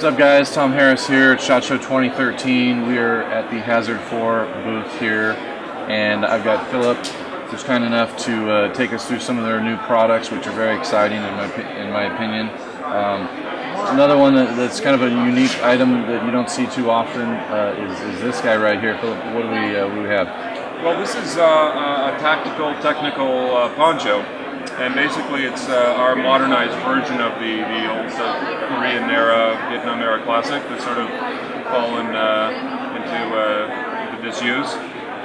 What's up, guys? Tom Harris here at SHOT Show 2013. We are at the Hazard 4 booth here, and I've got Filip, who's kind enough to take us through some of their new products, which are very exciting in my opinion. Another one that's kind of a unique item that you don't see too often is this guy right here. Filip, what do we have? Well, this is a tactical, technical poncho, and basically it's our modernized version of the old Korean era, Vietnam era classic that's sort of fallen into disuse,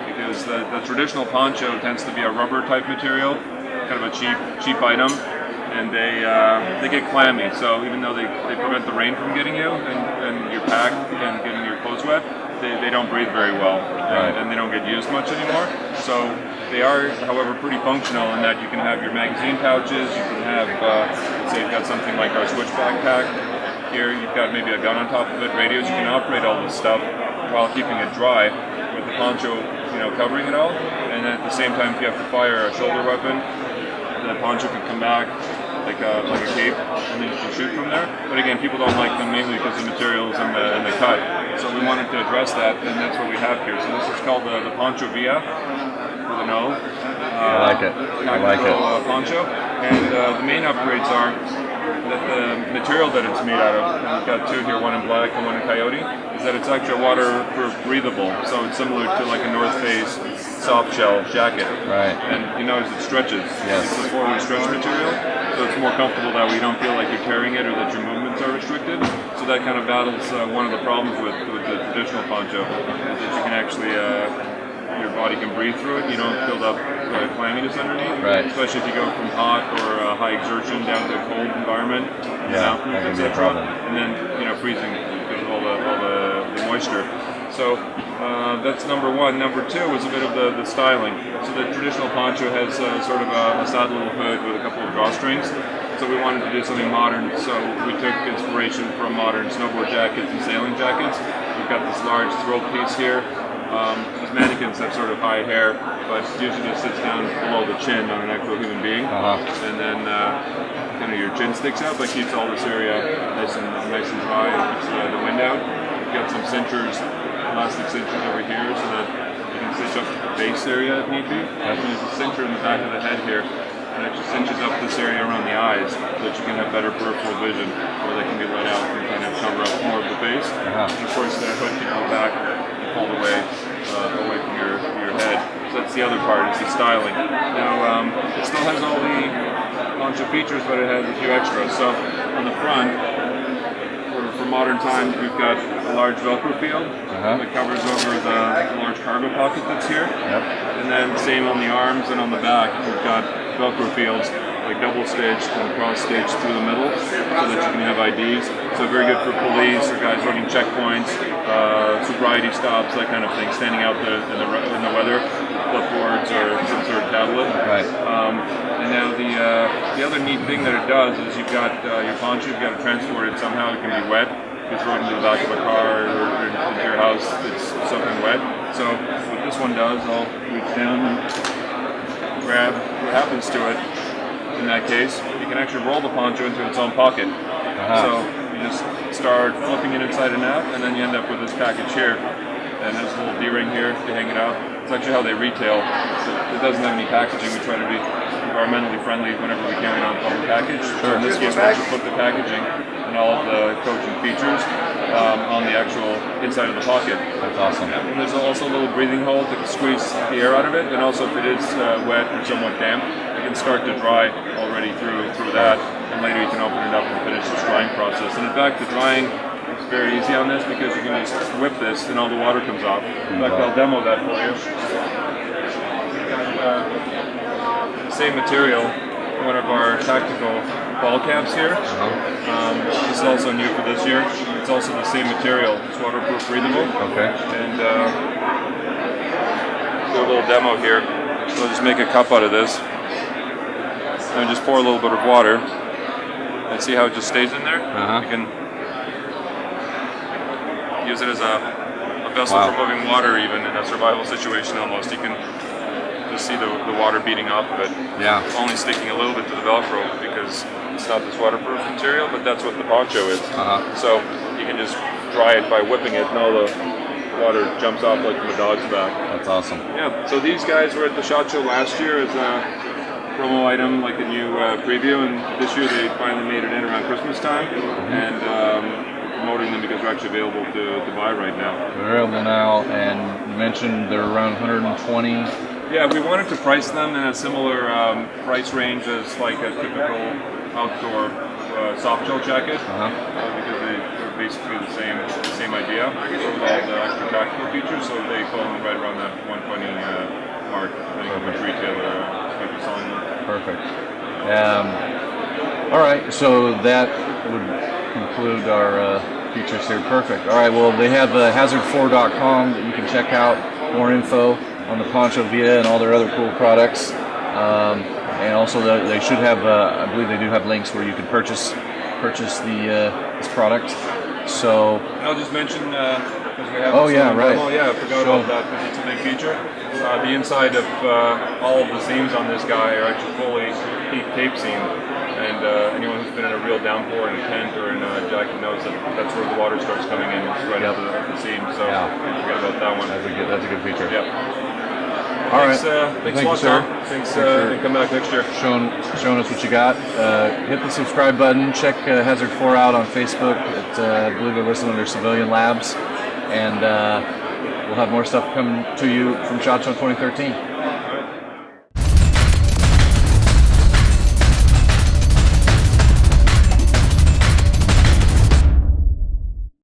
because the traditional poncho tends to be a rubber type material, kind of a cheap item, and they get clammy. So even though they prevent the rain from getting you and your pack and getting your clothes wet, they don't breathe very well, and they don't get used much anymore. So they are, however, pretty functional in that you can have your magazine pouches, you can have, let's say you've got something like our switch backpack here, you've got maybe a gun on top of it, radios, you can operate all this stuff while keeping it dry with the poncho, covering it all. And then at the same time, if you have to fire a shoulder weapon, the poncho can come back like a cape, and then you can shoot from there. But again, people don't like them mainly because of the materials and the cut. So we wanted to address that, and that's what we have here. So this is called the Poncho Villa, with an O. I like it. I like it. Poncho. And the main upgrades are that the material that it's made out of, and we've got two here, one in black and one in coyote, is that it's actually waterproof breathable. So it's similar to like a North Face soft shell jacket. Right. And you notice it stretches. Yes. It's a forward stretch material, so it's more comfortable that way. You don't feel like you're tearing it or that your movements are restricted. So that kind of battles one of the problems with the traditional poncho, is that you can actually, your body can breathe through it. You don't build up clamminess underneath. Right. Especially if you go from hot or high exertion down to a cold environment. Yeah, that can be a problem. And then, freezing because of all the moisture. So that's number one. Number two is a bit of the styling. So the traditional poncho has sort of a sad little hood with a couple of drawstrings. So we wanted to do something modern. So we took inspiration from modern snowboard jackets and sailing jackets. We've got this large throat piece here. These mannequins have sort of high hair, but usually just sits down below the chin on an actual human being. And then kind of your chin sticks out, but keeps all this area nice and dry and keeps the wind out. We've got some cinchers, elastic cinchers over here, so that you can cinch up to the base area if need be. And there's a cincher in the back of the head here. It actually cinches up this area around the eyes so that you can have better peripheral vision, where they can be let out and kind of cover up more of the face. And of course, the hood can go back and pull away from your head. So that's the other part, is the styling. Now, it still has all the poncho features, but it has a few extras. So on the front, for modern times, we've got a large Velcro field that covers over the large cargo pocket that's here. And then same on the arms and on the back, we've got Velcro fields, like double stitched and cross stitched through the middle, so that you can have IDs. So very good for police or guys running checkpoints, sobriety stops, that kind of thing, standing out in the weather, flipboards or some sort of tablet. And now the other neat thing that it does is you've got your poncho, you've got to transport it somehow. It can be wet. You throw it into the back of a car or into your house, it's soaking wet. So what this one does, I'll reach down and grab what happens to it. In that case, you can actually roll the poncho into its own pocket. So you just start flipping it inside and out, and then you end up with this package here. And there's a little D-ring here to hang it out. It's actually how they retail. It doesn't have any packaging. We try to be environmentally friendly whenever we carry it on public package. So in this case, we actually put the packaging and all of the coaching features on the actual inside of the pocket. That's awesome. And there's also a little breathing hole to squeeze the air out of it, and also if it is wet or somewhat damp, it can start to dry already through that, and later you can open it up and finish this drying process. And in fact, the drying is very easy on this because you can just whip this and all the water comes off. In fact, I'll demo that for you. Same material, one of our tactical ball caps here. This is also new for this year. It's also the same material. It's waterproof, breathable. And do a little demo here. So I'll just make a cup out of this. And just pour a little bit of water. And see how it just stays in there? You can use it as a vessel for moving water, even in a survival situation almost. You can just see the water beating off of it. Yeah. Only sticking a little bit to the Velcro because it's not this waterproof material, but that's what the poncho is. So you can just dry it by whipping it, and all the water jumps off like from a dog's back. That's awesome. Yeah. So these guys were at the SHOT Show last year as a promo item, like a new preview, and this year they finally made it in around Christmas time, and promoting them because they're actually available to buy right now. They're available now, and you mentioned they're around 120. Yeah, we wanted to price them in a similar price range as like a typical outdoor soft gel jacket, because they're basically the same idea with all the extra tactical features. So they fall in right around that 120 mark, depending on which retailer might be selling them. Perfect. All right, so that would conclude our features here. Perfect. All right, well, they have hazard4.com that you can check out more info on the Poncho Villa and all their other cool products. And also they should have, I believe they do have links where you can purchase this product. So I'll just mention, because we have I forgot about that, because it's a big feature. The inside of all of the seams on this guy are actually fully heat tape seamed, and anyone who's been in a real downpour in a tent or in a jacket knows that that's where the water starts coming in, it's right up the seam. So forget about that one. That's a good feature. Yep. All Thanks, right. thanks Thank a lot, you, sir. Tom. Thanks, and come back next year. Showing us what you got. Hit the subscribe button. Check Hazard 4 out on Facebook. I believe they're listed under Civilian Labs. And we'll have more stuff coming to you from SHOT Show 2013.